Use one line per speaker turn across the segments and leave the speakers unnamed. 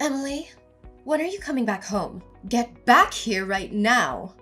Emily, when are you coming back home? Get back here right now.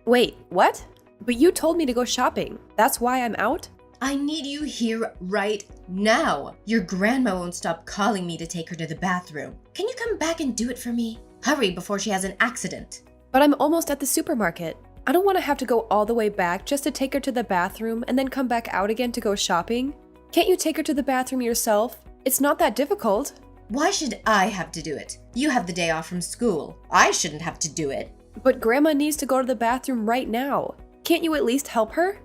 Wait, what? But you told me to go shopping. That's why I'm out?
I need you here right now. Your grandma won't stop calling me to take her to the bathroom. Can you come back and do it for me? Hurry before she has an accident.
But I'm almost at the supermarket. I don't want to have to go all the way back just to take her to the bathroom and then come back out again to go shopping. Can't you take her to the bathroom yourself? It's not that difficult.
Why should I have to do it? You have the day off from school. I shouldn't have to do it.
But Grandma needs to go to the bathroom right now. Can't you at least help her?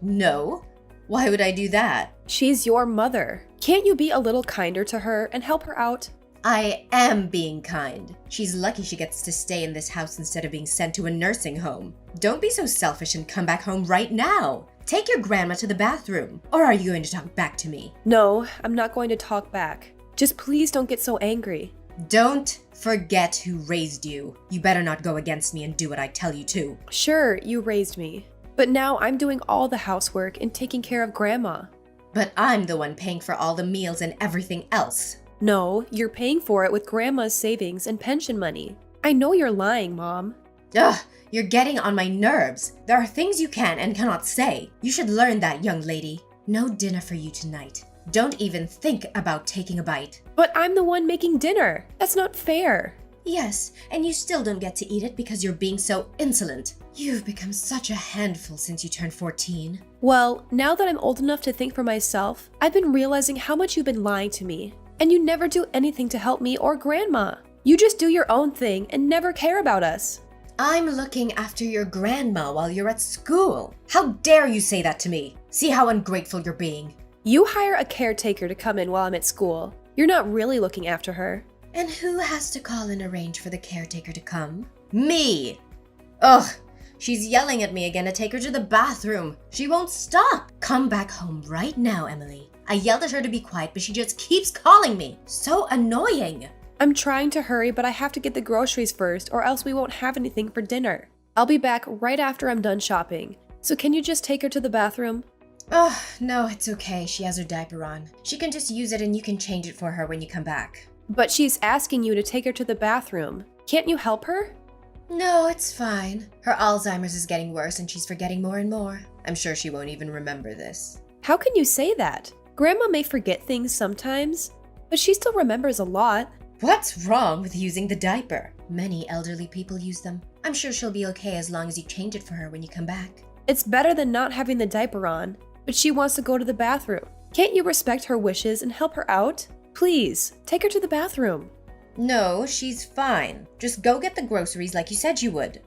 No. Why would I do that?
She's your mother. Can't you be a little kinder to her and help her out?
I am being kind. She's lucky she gets to stay in this house instead of being sent to a nursing home. Don't be so selfish and come back home right now. Take your grandma to the bathroom. Or are you going to talk back to me?
No, I'm not going to talk back. Just please don't get so angry.
Don't forget who raised you. You better not go against me and do what I tell you to.
Sure, you raised me. But now I'm doing all the housework and taking care of Grandma.
But I'm the one paying for all the meals and everything else.
No, you're paying for it with Grandma's savings and pension money. I know you're lying, Mom.
Ugh, you're getting on my nerves. There are things you can and cannot say. You should learn that, young lady. No dinner for you tonight. Don't even think about taking a bite.
But I'm the one making dinner. That's not fair.
Yes, and you still don't get to eat it because you're being so insolent. You've become such a handful since you turned 14.
Well, now that I'm old enough to think for myself, I've been realizing how much you've been lying to me. And you never do anything to help me or Grandma. You just do your own thing and never care about us.
I'm looking after your grandma while you're at school. How dare you say that to me? See how ungrateful you're being.
You hire a caretaker to come in while I'm at school. You're not really looking after her.
And who has to call and arrange for the caretaker to come? Me! Ugh, she's yelling at me again to take her to the bathroom. She won't stop. Come back home right now, Emily. I yelled at her to be quiet, but she just keeps calling me. So annoying.
I'm trying to hurry, but I have to get the groceries first or else we won't have anything for dinner. I'll be back right after I'm done shopping. So can you just take her to the bathroom?
Oh, no, it's okay. She has her diaper on. She can just use it and you can change it for her when you come back.
But she's asking you to take her to the bathroom. Can't you help her?
No, it's fine. Her Alzheimer's is getting worse and she's forgetting more and more. I'm sure she won't even remember this.
How can you say that? Grandma may forget things sometimes, but she still remembers a lot.
What's wrong with using the diaper? Many elderly people use them. I'm sure she'll be okay as long as you change it for her when you come back.
It's better than not having the diaper on, but she wants to go to the bathroom. Can't you respect her wishes and help her out? Please, take her to the bathroom.
No, she's fine. Just go get the groceries like you said you would.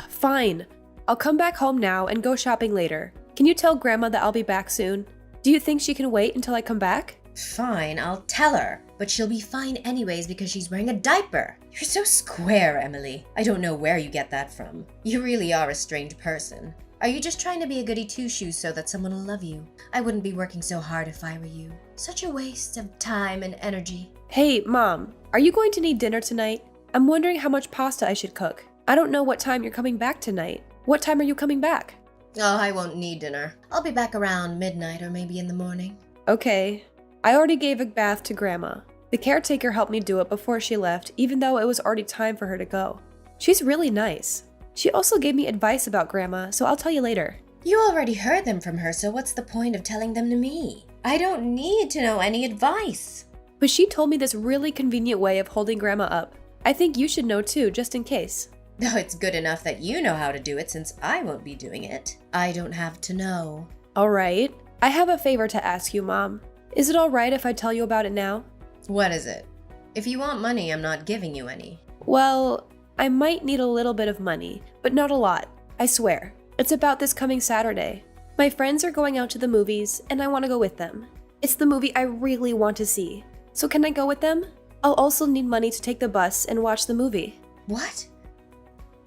Fine. I'll come back home now and go shopping later. Can you tell Grandma that I'll be back soon? Do you think she can wait until I come back?
Fine, I'll tell her. But she'll be fine anyways because she's wearing a diaper. You're so square, Emily. I don't know where you get that from. You really are a strange person. Are you just trying to be a goody two-shoes so that someone will love you? I wouldn't be working so hard if I were you. Such a waste of time and energy.
Hey, Mom, are you going to need dinner tonight? I'm wondering how much pasta I should cook. I don't know what time you're coming back tonight. What time are you coming back?
Oh, I won't need dinner. I'll be back around midnight or maybe in the morning.
Okay. I already gave a bath to Grandma. The caretaker helped me do it before she left, even though it was already time for her to go. She's really nice. She also gave me advice about Grandma, so I'll tell you later.
You already heard them from her, so what's the point of telling them to me? I don't need to know any advice.
But she told me this really convenient way of holding Grandma up. I think you should know too, just in case.
No, it's good enough that you know how to do it since I won't be doing it. I don't have to know.
All right. I have a favor to ask you, Mom. Is it all right if I tell you about it now?
What is it? If you want money, I'm not giving you any.
Well, I might need a little bit of money, but not a lot. I swear. It's about this coming Saturday. My friends are going out to the movies, and I want to go with them. It's the movie I really want to see. So can I go with them? I'll also need money to take the bus and watch the movie.
What?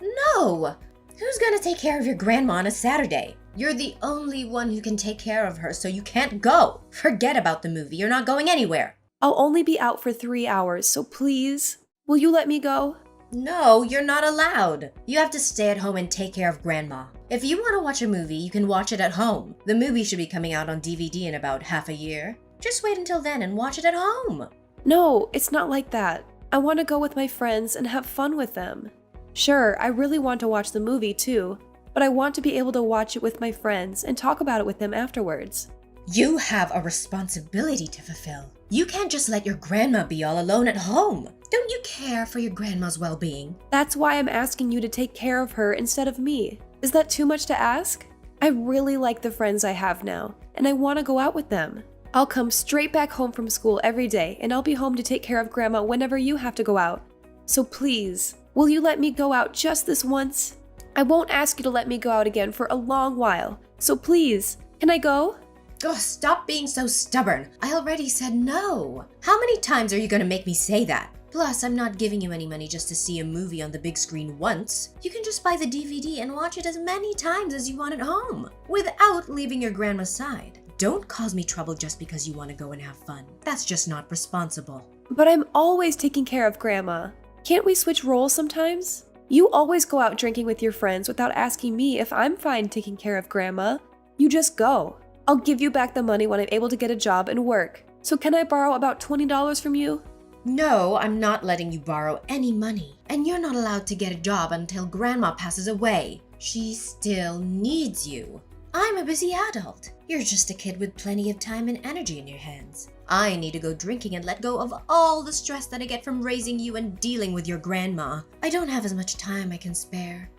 No! Who's gonna take care of your grandma on a Saturday? You're the only one who can take care of her, so you can't go. Forget about the movie. You're not going anywhere.
I'll only be out for 3 hours, so please, will you let me go?
No, you're not allowed. You have to stay at home and take care of Grandma. If you want to watch a movie, you can watch it at home. The movie should be coming out on DVD in about half a year. Just wait until then and watch it at home.
No, it's not like that. I want to go with my friends and have fun with them. Sure, I really want to watch the movie too, but I want to be able to watch it with my friends and talk about it with them afterwards.
You have a responsibility to fulfill. You can't just let your grandma be all alone at home. Don't you care for your grandma's well-being?
That's why I'm asking you to take care of her instead of me. Is that too much to ask? I really like the friends I have now, and I want to go out with them. I'll come straight back home from school every day, and I'll be home to take care of Grandma whenever you have to go out. So please, will you let me go out just this once? I won't ask you to let me go out again for a long while, so please, can I go?
Oh, stop being so stubborn. I already said no. How many times are you gonna make me say that? Plus, I'm not giving you any money just to see a movie on the big screen once. You can just buy the DVD and watch it as many times as you want at home, without leaving your grandma's side. Don't cause me trouble just because you want to go and have fun. That's just not responsible.
But I'm always taking care of Grandma. Can't we switch roles sometimes? You always go out drinking with your friends without asking me if I'm fine taking care of Grandma. You just go. I'll give you back the money when I'm able to get a job and work. So can I borrow about $20 from you?
No, I'm not letting you borrow any money. And you're not allowed to get a job until Grandma passes away. She still needs you. I'm a busy adult. You're just a kid with plenty of time and energy in your hands. I need to go drinking and let go of all the stress that I get from raising you and dealing with your grandma. I don't have as much time I can spare,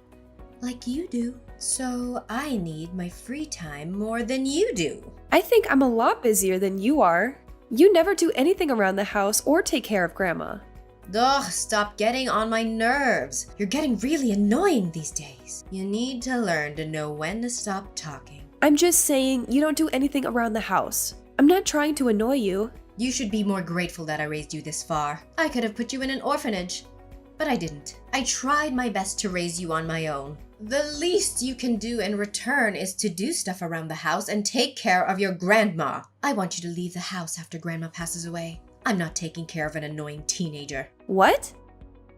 like you do. So I need my free time more than you do.
I think I'm a lot busier than you are. You never do anything around the house or take care of Grandma.
Ugh, stop getting on my nerves. You're getting really annoying these days. You need to learn to know when to stop talking.
I'm just saying you don't do anything around the house. I'm not trying to annoy you.
You should be more grateful that I raised you this far. I could have put you in an orphanage, but I didn't. I tried my best to raise you on my own. The least you can do in return is to do stuff around the house and take care of your grandma. I want you to leave the house after Grandma passes away. I'm not taking care of an annoying teenager.
What?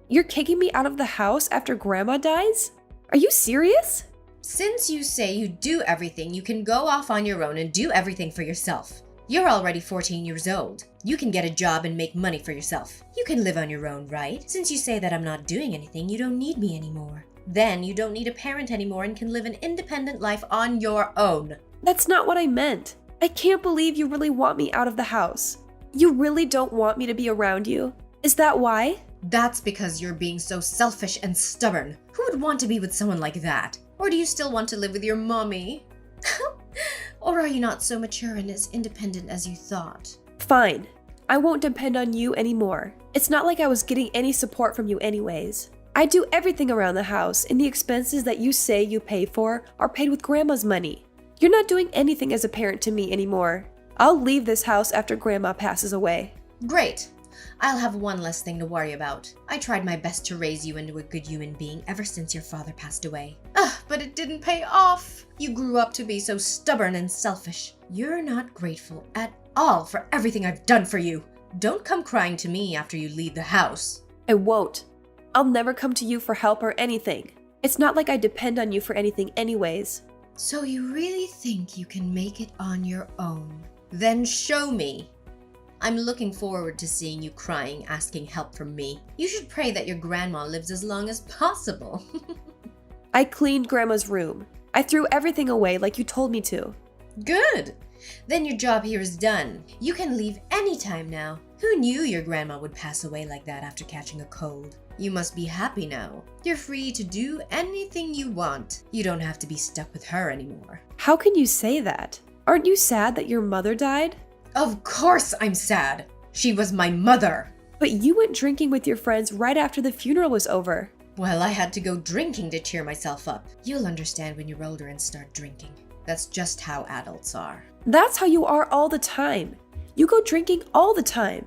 You're kicking me out of the house after Grandma dies? Are you serious?
Since you say you do everything, you can go off on your own and do everything for yourself. You're already 14 years old. You can get a job and make money for yourself. You can live on your own, right? Since you say that I'm not doing anything, you don't need me anymore. Then you don't need a parent anymore and can live an independent life on your own.
That's not what I meant. I can't believe you really want me out of the house. You really don't want me to be around you? Is that why?
That's because you're being so selfish and stubborn. Who would want to be with someone like that? Or do you still want to live with your mommy? Or are you not so mature and as independent as you thought?
Fine. I won't depend on you anymore. It's not like I was getting any support from you anyways. I do everything around the house, and the expenses that you say you pay for are paid with Grandma's money. You're not doing anything as a parent to me anymore. I'll leave this house after Grandma passes away.
Great. I'll have one less thing to worry about. I tried my best to raise you into a good human being ever since your father passed away. But it didn't pay off. You grew up to be so stubborn and selfish. You're not grateful at all for everything I've done for you. Don't come crying to me after you leave the house.
I won't. I'll never come to you for help or anything. It's not like I depend on you for anything anyways.
So you really think you can make it on your own? Then show me. I'm looking forward to seeing you crying, asking help from me. You should pray that your grandma lives as long as possible.
I cleaned Grandma's room. I threw everything away like you told me to.
Good. Then your job here is done. You can leave anytime now. Who knew your grandma would pass away like that after catching a cold? You must be happy now. You're free to do anything you want. You don't have to be stuck with her anymore.
How can you say that? Aren't you sad that your mother died?
Of course I'm sad. She was my mother.
But you went drinking with your friends right after the funeral was over.
Well, I had to go drinking to cheer myself up. You'll understand when you're older and start drinking. That's just how adults are.
That's how you are all the time. You go drinking all the time.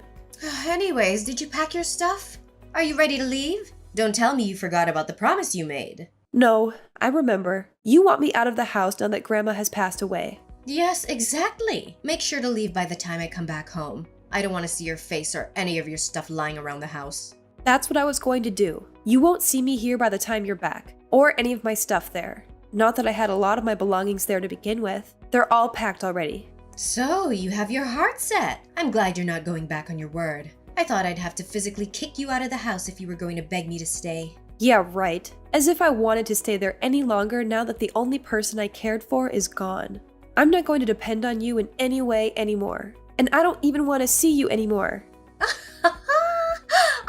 Anyways, did you pack your stuff? Are you ready to leave? Don't tell me you forgot about the promise you made.
No, I remember. You want me out of the house now that Grandma has passed away.
Yes, exactly. Make sure to leave by the time I come back home. I don't want to see your face or any of your stuff lying around the house.
That's what I was going to do. You won't see me here by the time you're back, or any of my stuff there. Not that I had a lot of my belongings there to begin with. They're all packed already.
So, you have your heart set. I'm glad you're not going back on your word. I thought I'd have to physically kick you out of the house if you were going to beg me to stay.
Yeah, right. As if I wanted to stay there any longer now that the only person I cared for is gone. I'm not going to depend on you in any way anymore. And I don't even want to see you anymore.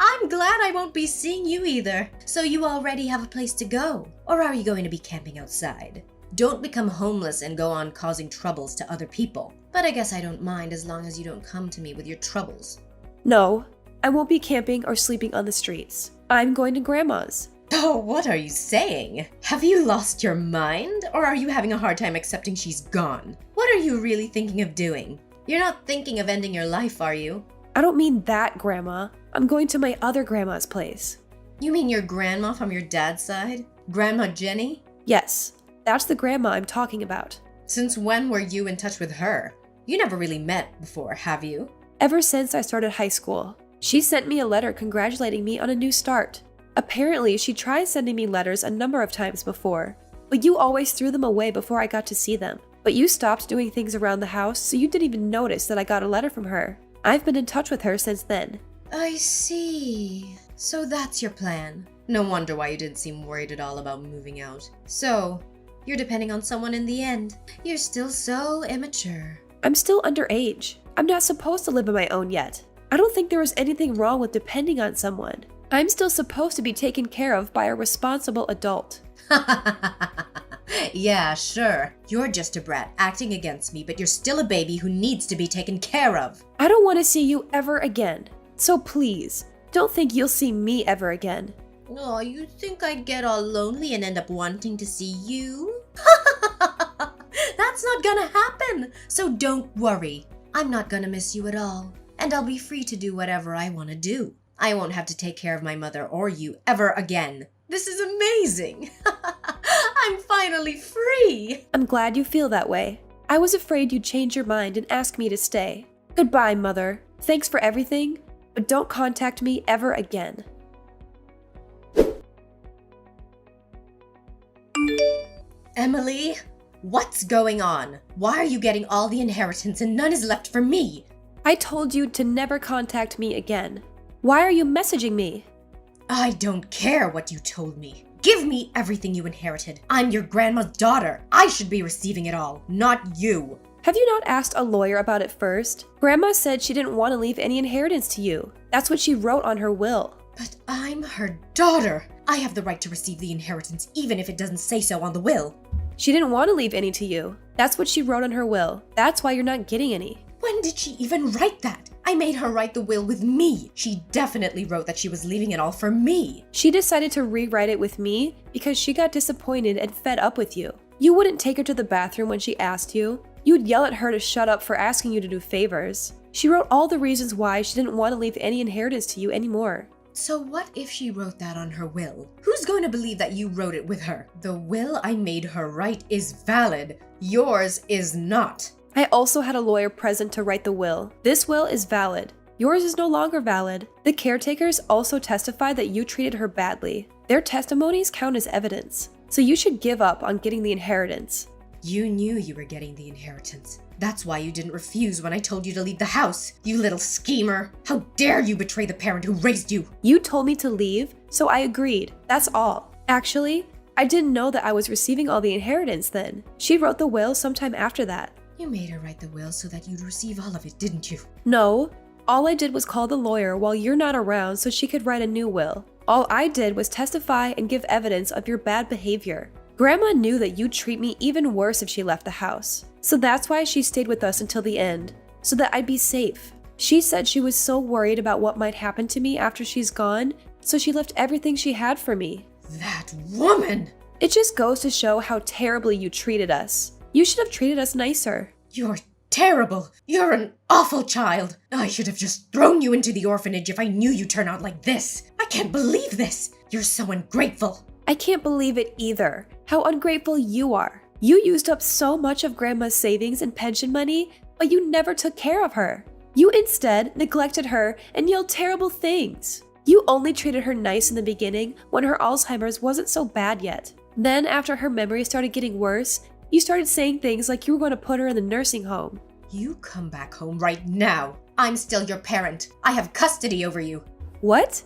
I'm glad I won't be seeing you either. So you already have a place to go? Or are you going to be camping outside? Don't become homeless and go on causing troubles to other people. But I guess I don't mind as long as you don't come to me with your troubles.
No, I won't be camping or sleeping on the streets. I'm going to Grandma's.
Oh, what are you saying? Have you lost your mind? Or are you having a hard time accepting she's gone? What are you really thinking of doing? You're not thinking of ending your life, are you?
I don't mean that, Grandma. I'm going to my other grandma's place.
You mean your grandma from your dad's side? Grandma Jenny?
Yes, that's the grandma I'm talking about.
Since when were you in touch with her? You never really met before, have you?
Ever since I started high school. She sent me a letter congratulating me on a new start. Apparently, she tried sending me letters a number of times before, but you always threw them away before I got to see them. But you stopped doing things around the house, so you didn't even notice that I got a letter from her. I've been in touch with her since then.
I see. So that's your plan. No wonder why you didn't seem worried at all about moving out. So, you're depending on someone in the end. You're still so immature.
I'm still underage. I'm not supposed to live on my own yet. I don't think there is anything wrong with depending on someone. I'm still supposed to be taken care of by a responsible adult.
Yeah, sure. You're just a brat acting against me, but you're still a baby who needs to be taken care of.
I don't want to see you ever again. So please, don't think you'll see me ever again.
Oh, you think I'd get all lonely and end up wanting to see you? That's not gonna happen, so don't worry. I'm not gonna miss you at all, and I'll be free to do whatever I want to do. I won't have to take care of my mother or you ever again. This is amazing! I'm finally free!
I'm glad you feel that way. I was afraid you'd change your mind and ask me to stay. Goodbye, Mother. Thanks for everything, but don't contact me ever again.
Emily, what's going on? Why are you getting all the inheritance and none is left for me?
I told you to never contact me again. Why are you messaging me?
I don't care what you told me. Give me everything you inherited. I'm your grandma's daughter. I should be receiving it all, not you.
Have you not asked a lawyer about it first? Grandma said she didn't want to leave any inheritance to you. That's what she wrote on her will.
But I'm her daughter. I have the right to receive the inheritance even if it doesn't say so on the will.
She didn't want to leave any to you. That's what she wrote on her will. That's why you're not getting any.
When did she even write that? I made her write the will with me. She definitely wrote that she was leaving it all for me.
She decided to rewrite it with me because she got disappointed and fed up with you. You wouldn't take her to the bathroom when she asked you. You'd yell at her to shut up for asking you to do favors. She wrote all the reasons why she didn't want to leave any inheritance to you anymore.
So what if she wrote that on her will? Who's going to believe that you wrote it with her? The will I made her write is valid. Yours is not.
I also had a lawyer present to write the will. This will is valid. Yours is no longer valid. The caretakers also testified that you treated her badly. Their testimonies count as evidence. So you should give up on getting the inheritance.
You knew you were getting the inheritance. That's why you didn't refuse when I told you to leave the house, you little schemer. How dare you betray the parent who raised you?
You told me to leave, so I agreed. That's all. Actually, I didn't know that I was receiving all the inheritance then. She wrote the will sometime after that.
You made her write the will so that you'd receive all of it, didn't you?
No, all I did was call the lawyer while you're not around so she could write a new will. All I did was testify and give evidence of your bad behavior. Grandma knew that you'd treat me even worse if she left the house. So that's why she stayed with us until the end, so that I'd be safe. She said she was so worried about what might happen to me after she's gone, so she left everything she had for me.
That woman!
It just goes to show how terribly you treated us. You should have treated us nicer.
You're terrible. You're an awful child. I should have just thrown you into the orphanage if I knew you'd turn out like this. I can't believe this. You're so ungrateful.
I can't believe it either. How ungrateful you are. You used up so much of Grandma's savings and pension money, but you never took care of her. You instead neglected her and yelled terrible things. You only treated her nice in the beginning when her Alzheimer's wasn't so bad yet. Then after her memory started getting worse, you started saying things like you were going to put her in the nursing home.
You come back home right now. I'm still your parent. I have custody over you.
What?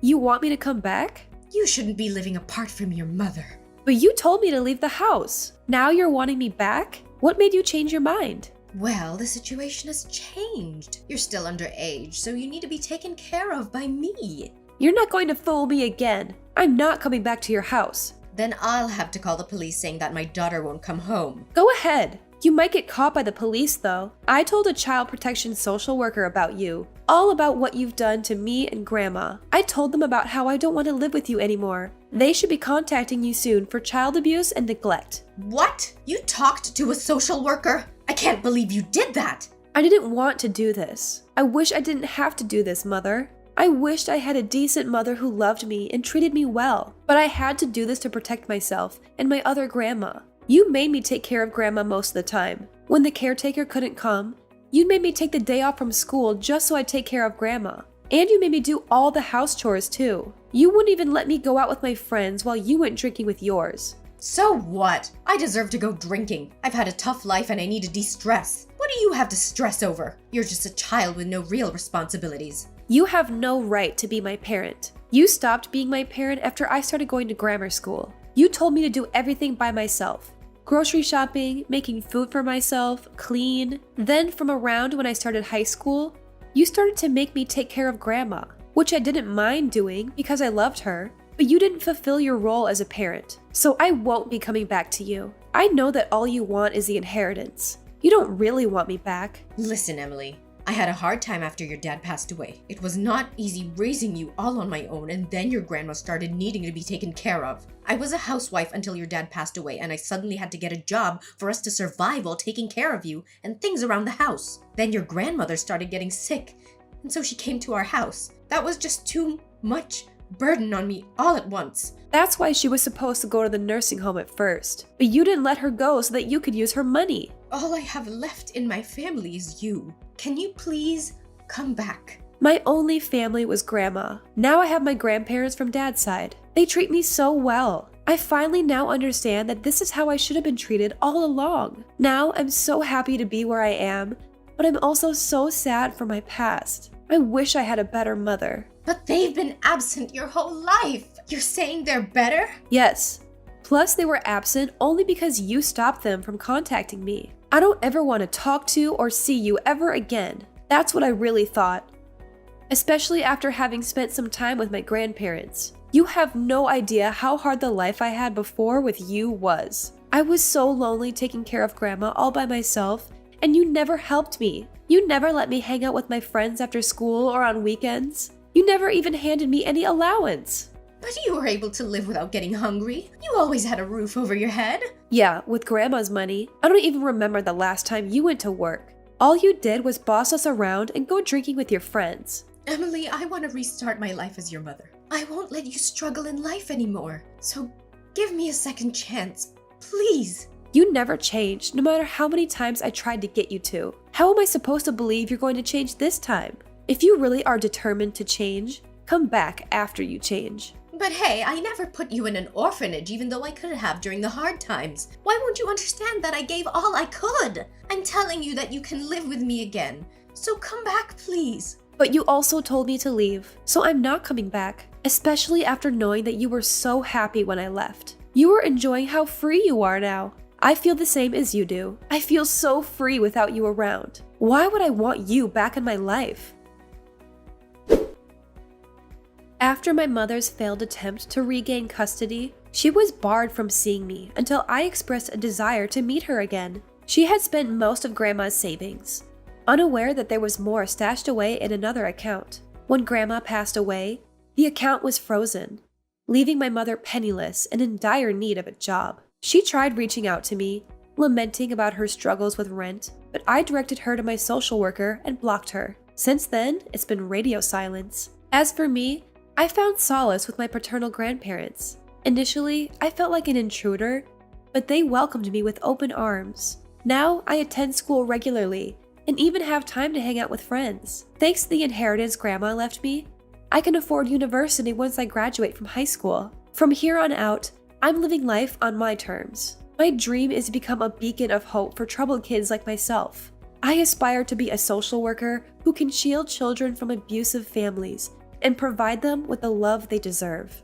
You want me to come back?
You shouldn't be living apart from your mother.
But you told me to leave the house. Now you're wanting me back? What made you change your mind?
Well, the situation has changed. You're still underage, so you need to be taken care of by me.
You're not going to fool me again. I'm not coming back to your house.
Then I'll have to call the police saying that my daughter won't come home.
Go ahead. You might get caught by the police, though. I told a child protection social worker about you. All about what you've done to me and Grandma. I told them about how I don't want to live with you anymore. They should be contacting you soon for child abuse and neglect.
What? You talked to a social worker? I can't believe you did that!
I didn't want to do this. I wish I didn't have to do this, Mother. I wished I had a decent mother who loved me and treated me well, but I had to do this to protect myself and my other grandma. You made me take care of Grandma most of the time. When the caretaker couldn't come, you made me take the day off from school just so I'd take care of Grandma. And you made me do all the house chores too. You wouldn't even let me go out with my friends while you went drinking with yours.
So what? I deserve to go drinking. I've had a tough life and I need to de-stress. What do you have to stress over? You're just a child with no real responsibilities.
You have no right to be my parent. You stopped being my parent after I started going to grammar school. You told me to do everything by myself. Grocery shopping, making food for myself, clean. Then from around when I started high school, you started to make me take care of Grandma, which I didn't mind doing because I loved her, but you didn't fulfill your role as a parent. So I won't be coming back to you. I know that all you want is the inheritance. You don't really want me back.
Listen, Emily. I had a hard time after your dad passed away. It was not easy raising you all on my own, and then your grandma started needing to be taken care of. I was a housewife until your dad passed away, and I suddenly had to get a job for us to survive while taking care of you and things around the house. Then your grandmother started getting sick, and so she came to our house. That was just too much burden on me all at once.
That's why she was supposed to go to the nursing home at first, but you didn't let her go so that you could use her money.
All I have left in my family is you. Can you please come back?
My only family was Grandma. Now I have my grandparents from Dad's side. They treat me so well. I finally now understand that this is how I should have been treated all along. Now I'm so happy to be where I am, but I'm also so sad for my past. I wish I had a better mother.
But they've been absent your whole life. You're saying they're better?
Yes. Plus, they were absent only because you stopped them from contacting me. I don't ever want to talk to or see you ever again. That's what I really thought. Especially after having spent some time with my grandparents. You have no idea how hard the life I had before with you was. I was so lonely taking care of Grandma all by myself, and you never helped me. You never let me hang out with my friends after school or on weekends. You never even handed me any allowance.
But you were able to live without getting hungry. You always had a roof over your head.
Yeah, with Grandma's money. I don't even remember the last time you went to work. All you did was boss us around and go drinking with your friends.
Emily, I want to restart my life as your mother. I won't let you struggle in life anymore. So give me a second chance, please.
You never changed, no matter how many times I tried to get you to. How am I supposed to believe you're going to change this time? If you really are determined to change, come back after you change.
But hey, I never put you in an orphanage even though I could have during the hard times. Why won't you understand that I gave all I could? I'm telling you that you can live with me again. So come back, please.
But you also told me to leave, so I'm not coming back, especially after knowing that you were so happy when I left. You were enjoying how free you are now. I feel the same as you do. I feel so free without you around. Why would I want you back in my life? After my mother's failed attempt to regain custody, she was barred from seeing me until I expressed a desire to meet her again. She had spent most of Grandma's savings, unaware that there was more stashed away in another account. When Grandma passed away, the account was frozen, leaving my mother penniless and in dire need of a job. She tried reaching out to me, lamenting about her struggles with rent, but I directed her to my social worker and blocked her. Since then, it's been radio silence. As for me, I found solace with my paternal grandparents. Initially, I felt like an intruder, but they welcomed me with open arms. Now, I attend school regularly and even have time to hang out with friends. Thanks to the inheritance Grandma left me, I can afford university once I graduate from high school. From here on out, I'm living life on my terms. My dream is to become a beacon of hope for troubled kids like myself. I aspire to be a social worker who can shield children from abusive families and provide them with the love they deserve.